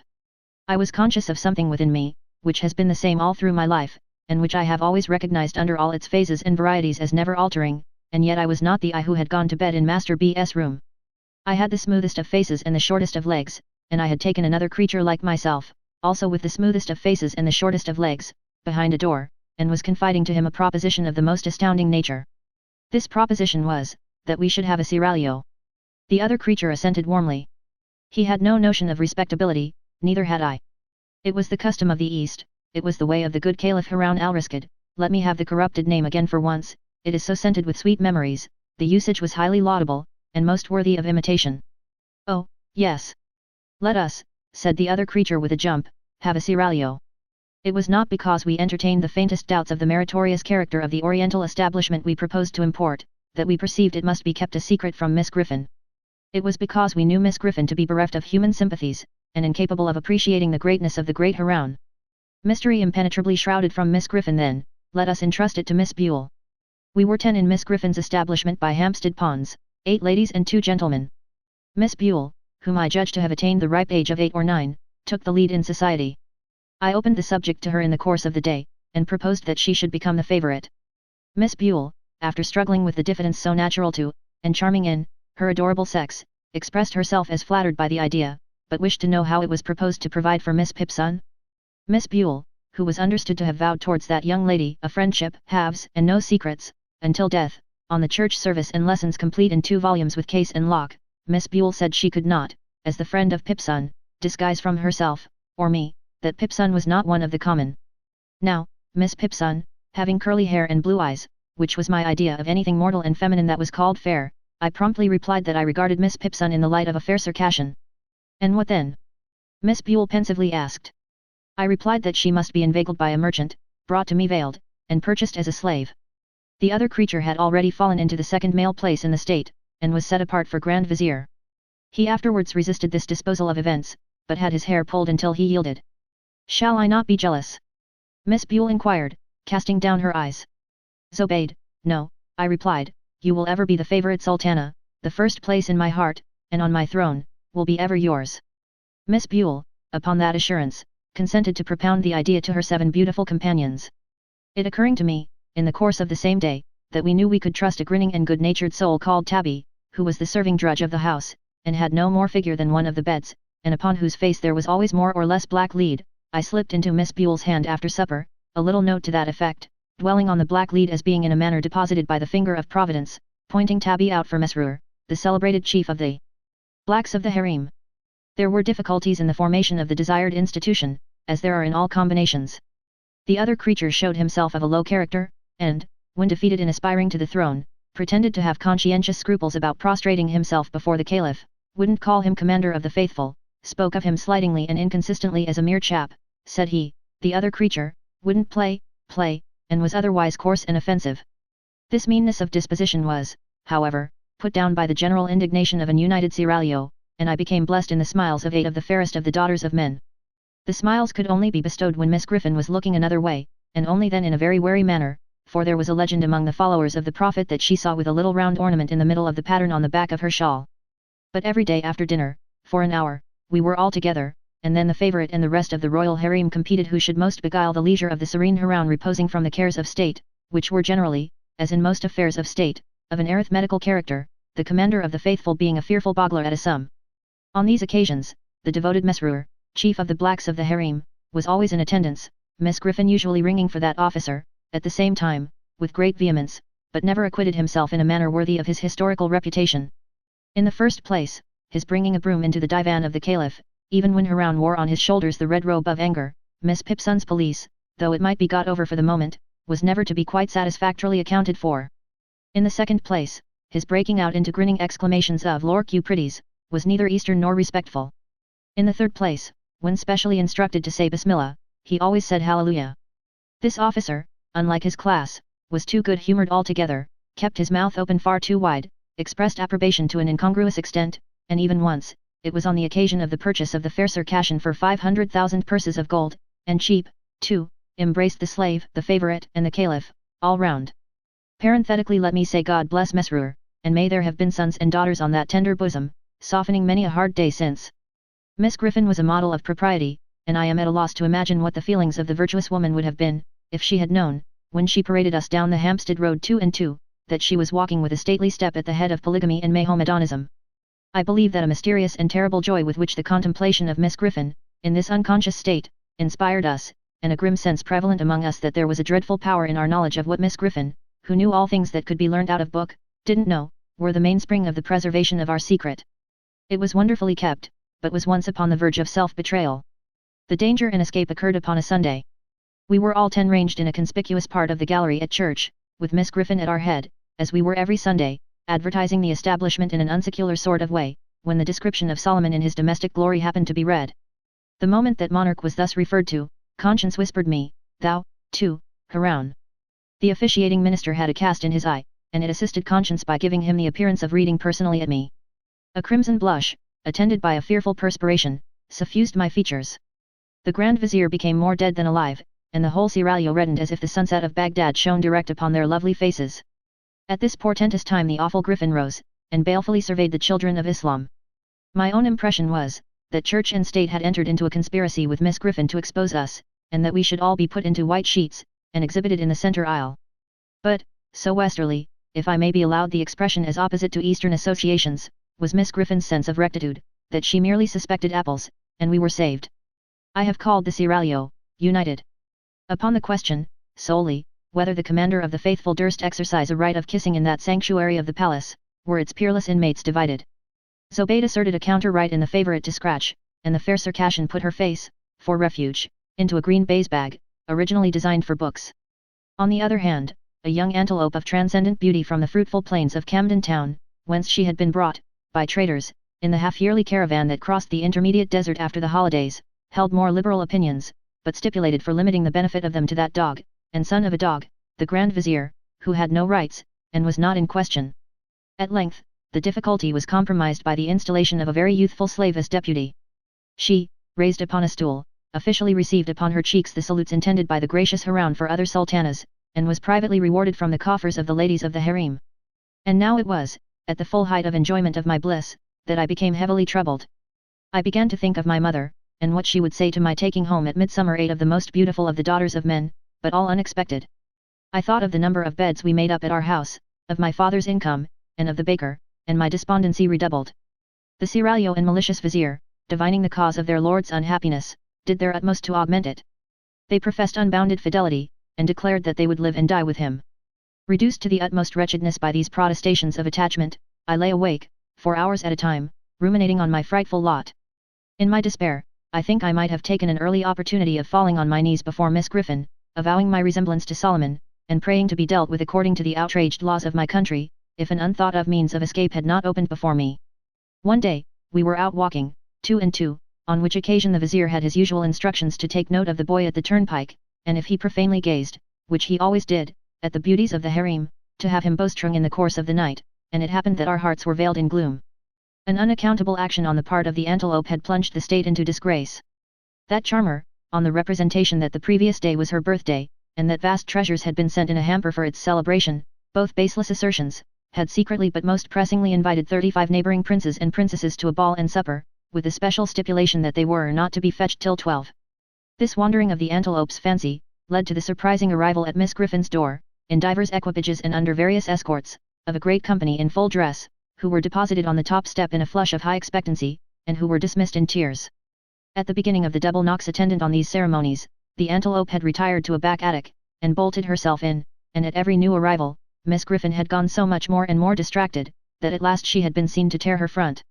Speaker 1: I was conscious of something within me, which has been the same all through my life, and which I have always recognized under all its phases and varieties as never altering, and yet I was not the I who had gone to bed in Master B.'s room. I had the smoothest of faces and the shortest of legs, and I had taken another creature like myself, also with the smoothest of faces and the shortest of legs, behind a door, and was confiding to him a proposition of the most astounding nature. This proposition was, that we should have a seraglio. The other creature assented warmly. He had no notion of respectability, neither had I. It was the custom of the East, it was the way of the good Caliph Harun al-Rashid, let me have the corrupted name again for once, it is so scented with sweet memories, the usage was highly laudable, and most worthy of imitation. Oh, yes. Let us, said the other creature with a jump, have a seraglio. It was not because we entertained the faintest doubts of the meritorious character of the Oriental establishment we proposed to import, that we perceived it must be kept a secret from Miss Griffin. It was because we knew Miss Griffin to be bereft of human sympathies, and incapable of appreciating the greatness of the great Harun. Mystery impenetrably shrouded from Miss Griffin then, let us entrust it to Miss Buell. We were 10 in Miss Griffin's establishment by Hampstead Ponds, 8 ladies and 2 gentlemen. Miss Buell, whom I judged to have attained the ripe age of 8 or 9, took the lead in society. I opened the subject to her in the course of the day, and proposed that she should become the favorite. Miss Buell, after struggling with the diffidence so natural to, and charming in, her adorable sex, expressed herself as flattered by the idea, but wished to know how it was proposed to provide for Miss Pipson. Miss Buell, who was understood to have vowed towards that young lady a friendship, halves and no secrets, until death, on the church service and lessons complete in 2 volumes with case and lock, Miss Buell said she could not, as the friend of Pipson, disguise from herself, or me, that Pipson was not one of the common. Now, Miss Pipson, having curly hair and blue eyes, which was my idea of anything mortal and feminine that was called fair, I promptly replied that I regarded Miss Pipson in the light of a fair Circassian. And what then? Miss Buell pensively asked. I replied that she must be inveigled by a merchant, brought to me veiled, and purchased as a slave. The other creature had already fallen into the second male place in the state, and was set apart for Grand Vizier. He afterwards resisted this disposal of events, but had his hair pulled until he yielded. Shall I not be jealous? Miss Buell inquired, casting down her eyes. Zobaide, no, I replied, you will ever be the favorite sultana, the first place in my heart, and on my throne, will be ever yours. Miss Buell, upon that assurance, consented to propound the idea to her 7 beautiful companions. It occurring to me, in the course of the same day, that we knew we could trust a grinning and good-natured soul called Tabby, who was the serving drudge of the house, and had no more figure than one of the beds, and upon whose face there was always more or less black lead, I slipped into Miss Buell's hand after supper, a little note to that effect, dwelling on the black lead as being in a manner deposited by the finger of Providence, pointing Tabby out for Mesrour, the celebrated chief of the blacks of the harem. There were difficulties in the formation of the desired institution, as there are in all combinations. The other creature showed himself of a low character, and, when defeated in aspiring to the throne, pretended to have conscientious scruples about prostrating himself before the Caliph, wouldn't call him commander of the faithful, spoke of him slightingly and inconsistently as a mere chap, said he, the other creature, wouldn't play, and was otherwise coarse and offensive. This meanness of disposition was, however, put down by the general indignation of an united seraglio, and I became blessed in the smiles of 8 of the fairest of the daughters of men. The smiles could only be bestowed when Miss Griffin was looking another way, and only then in a very wary manner, for there was a legend among the followers of the Prophet that she saw with a little round ornament in the middle of the pattern on the back of her shawl. But every day after dinner, for an hour, we were all together, and then the favourite and the rest of the royal harem competed who should most beguile the leisure of the serene Harun reposing from the cares of state, which were generally, as in most affairs of state, of an arithmetical character, the commander of the faithful being a fearful boggler at a sum. On these occasions, the devoted Mesrour, chief of the blacks of the harem, was always in attendance, Miss Griffin usually ringing for that officer, at the same time, with great vehemence, but never acquitted himself in a manner worthy of his historical reputation. In the first place, his bringing a broom into the divan of the Caliph, even when Harun wore on his shoulders the red robe of anger, Miss Pipson's police, though it might be got over for the moment, was never to be quite satisfactorily accounted for. In the second place, his breaking out into grinning exclamations of "Lork you pretties," was neither Eastern nor respectful. In the third place, when specially instructed to say Bismillah, he always said Hallelujah. This officer, unlike his class, was too good-humoured altogether, kept his mouth open far too wide, expressed approbation to an incongruous extent, and even once, it was on the occasion of the purchase of the fair Circassian for 500,000 purses of gold, and cheap, too, embraced the slave, the favourite, and the caliph, all round. Parenthetically let me say God bless Mesrour, and may there have been sons and daughters on that tender bosom, softening many a hard day since. Miss Griffin was a model of propriety, and I am at a loss to imagine what the feelings of the virtuous woman would have been, if she had known, when she paraded us down the Hampstead Road 2 and 2, that she was walking with a stately step at the head of polygamy and Mahomedanism. I believe that a mysterious and terrible joy with which the contemplation of Miss Griffin, in this unconscious state, inspired us, and a grim sense prevalent among us that there was a dreadful power in our knowledge of what Miss Griffin, who knew all things that could be learned out of book, didn't know, were the mainspring of the preservation of our secret. It was wonderfully kept, but was once upon the verge of self-betrayal. The danger and escape occurred upon a Sunday. We were all 10 ranged in a conspicuous part of the gallery at church, with Miss Griffin at our head, as we were every Sunday, advertising the establishment in an unsecular sort of way, when the description of Solomon in his domestic glory happened to be read. The moment that monarch was thus referred to, conscience whispered me, thou, too, Haroun. The officiating minister had a cast in his eye, and it assisted conscience by giving him the appearance of reading personally at me. A crimson blush, attended by a fearful perspiration, suffused my features. The Grand Vizier became more dead than alive, and the whole seraglio reddened as if the sunset of Baghdad shone direct upon their lovely faces. At this portentous time the awful Griffin rose, and balefully surveyed the children of Islam. My own impression was, that Church and State had entered into a conspiracy with Miss Griffin to expose us, and that we should all be put into white sheets, and exhibited in the centre aisle. But, so westerly, if I may be allowed the expression as opposite to Eastern associations, was Miss Griffin's sense of rectitude, that she merely suspected apples, and we were saved. I have called the seraglio, united. Upon the question, solely, whether the commander of the faithful durst exercise a right of kissing in that sanctuary of the palace, were its peerless inmates divided. Zobeide asserted a counter right in the favourite to scratch, and the fair Circassian put her face, for refuge, into a green baize bag, originally designed for books. On the other hand, a young antelope of transcendent beauty from the fruitful plains of Camden Town, whence she had been brought, by traders, in the half-yearly caravan that crossed the intermediate desert after the holidays, held more liberal opinions, but stipulated for limiting the benefit of them to that dog, and son of a dog, the Grand Vizier, who had no rights, and was not in question. At length, the difficulty was compromised by the installation of a very youthful slave as deputy. She, raised upon a stool, officially received upon her cheeks the salutes intended by the gracious Haroun for other sultanas, and was privately rewarded from the coffers of the ladies of the harem. And now it was, at the full height of enjoyment of my bliss, that I became heavily troubled. I began to think of my mother, and what she would say to my taking home at midsummer 8 of the most beautiful of the daughters of men, but all unexpected. I thought of the number of beds we made up at our house, of my father's income, and of the baker, and my despondency redoubled. The seraglio and malicious vizier, divining the cause of their lord's unhappiness, did their utmost to augment it. They professed unbounded fidelity, and declared that they would live and die with him. Reduced to the utmost wretchedness by these protestations of attachment, I lay awake, for hours at a time, ruminating on my frightful lot. In my despair, I think I might have taken an early opportunity of falling on my knees before Miss Griffin, avowing my resemblance to Solomon, and praying to be dealt with according to the outraged laws of my country, if an unthought of means of escape had not opened before me. One day, we were out walking, 2 and 2, on which occasion the vizier had his usual instructions to take note of the boy at the turnpike, and if he profanely gazed, which he always did, at the beauties of the harem, to have him bowstrung in the course of the night, and it happened that our hearts were veiled in gloom. An unaccountable action on the part of the antelope had plunged the state into disgrace. That charmer, on the representation that the previous day was her birthday, and that vast treasures had been sent in a hamper for its celebration, both baseless assertions, had secretly but most pressingly invited 35 neighbouring princes and princesses to a ball and supper, with the special stipulation that they were not to be fetched till 12. This wandering of the antelope's fancy, led to the surprising arrival at Miss Griffin's door, in divers equipages and under various escorts, of a great company in full dress, who were deposited on the top step in a flush of high expectancy, and who were dismissed in tears. At the beginning of the double knocks attendant on these ceremonies, the antelope had retired to a back attic, and bolted herself in, and at every new arrival, Miss Griffin had gone so much more and more distracted, that at last she had been seen to tear her front.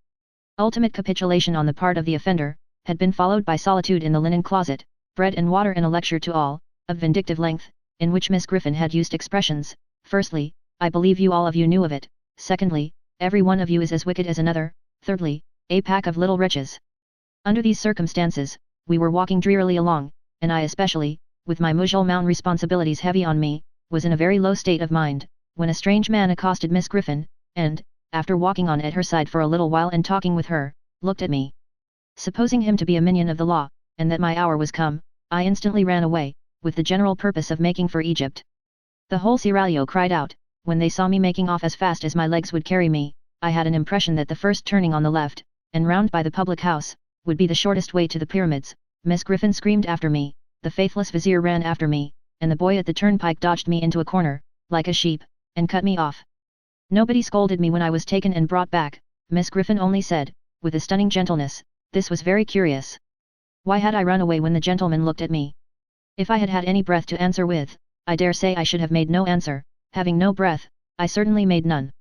Speaker 1: Ultimate capitulation on the part of the offender, had been followed by solitude in the linen closet, bread and water and a lecture to all, of vindictive length, in which Miss Griffin had used expressions, firstly, I believe you all of you knew of it, secondly, every one of you is as wicked as another, thirdly, a pack of little wretches. Under these circumstances, we were walking drearily along, and I especially, with my musulman responsibilities heavy on me, was in a very low state of mind, when a strange man accosted Miss Griffin, and, after walking on at her side for a little while and talking with her, looked at me. Supposing him to be a minion of the law, and that my hour was come, I instantly ran away, with the general purpose of making for Egypt. The whole seraglio cried out, when they saw me making off as fast as my legs would carry me. I had an impression that the first turning on the left, and round by the public house, would be the shortest way to the pyramids. Miss Griffin screamed after me, the faithless vizier ran after me, and the boy at the turnpike dodged me into a corner, like a sheep, and cut me off. Nobody scolded me when I was taken and brought back. Miss Griffin only said, with a stunning gentleness, this was very curious. Why had I run away when the gentleman looked at me? If I had had any breath to answer with, I dare say I should have made no answer. Having no breath, I certainly made none.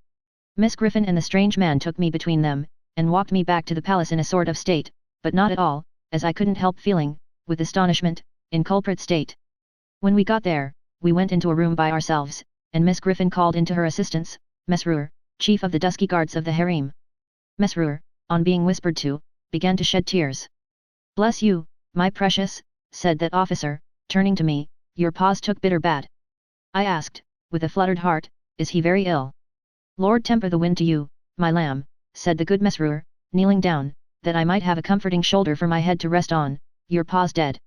Speaker 1: Miss Griffin and the strange man took me between them, and walked me back to the palace in a sort of state, but not at all, as I couldn't help feeling, with astonishment, in culprit state. When we got there, we went into a room by ourselves, and Miss Griffin called into her assistants, Mesrour, chief of the dusky guards of the harem. Mesrour, on being whispered to, began to shed tears. Bless you, my precious, said that officer, turning to me, your paws took bitter bad. I asked, with a fluttered heart, is he very ill? Lord temper the wind to you, my lamb, said the good Mesrour, kneeling down, that I might have a comforting shoulder for my head to rest on, your paws dead.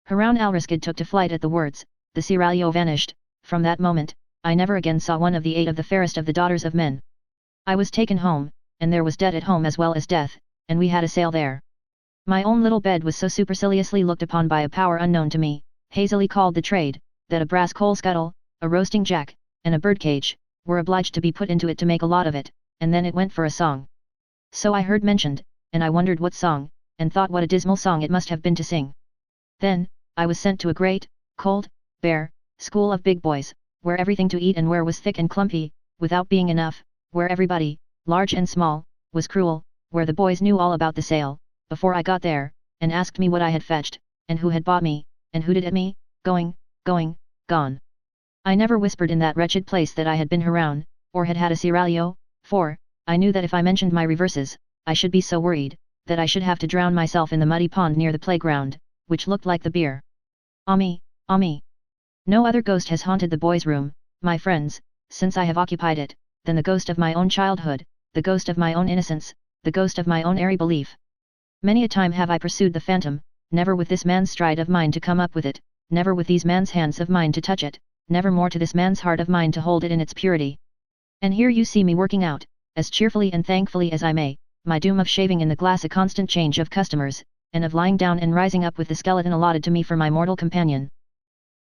Speaker 1: Haroun al-Rashid took to flight at the words, the seraglio vanished. From that moment, I never again saw one of the 8 of the fairest of the daughters of men. I was taken home, and there was debt at home as well as death, and we had a sale there. My own little bed was so superciliously looked upon by a power unknown to me, hazily called the trade, that a brass coal scuttle, a roasting jack, and a birdcage, were obliged to be put into it to make a lot of it, and then it went for a song. So I heard mentioned, and I wondered what song, and thought what a dismal song it must have been to sing. Then, I was sent to a great, cold, bare, school of big boys, where everything to eat and wear was thick and clumpy, without being enough, where everybody, large and small, was cruel, where the boys knew all about the sale, before I got there, and asked me what I had fetched, and who had bought me, and who did at me, going, gone. I never whispered in that wretched place that I had been Haroun, or had had a seraglio, for, I knew that if I mentioned my reverses, I should be so worried, that I should have to drown myself in the muddy pond near the playground, which looked like the beer. Ami. No other ghost has haunted the boys' room, my friends, since I have occupied it, than the ghost of my own childhood, the ghost of my own innocence, the ghost of my own airy belief. Many a time have I pursued the phantom, never with this man's stride of mine to come up with it, never with these man's hands of mine to touch it, never more to this man's heart of mine to hold it in its purity. And here you see me working out, as cheerfully and thankfully as I may, my doom of shaving in the glass a constant change of customers, and of lying down and rising up with the skeleton allotted to me for my mortal companion.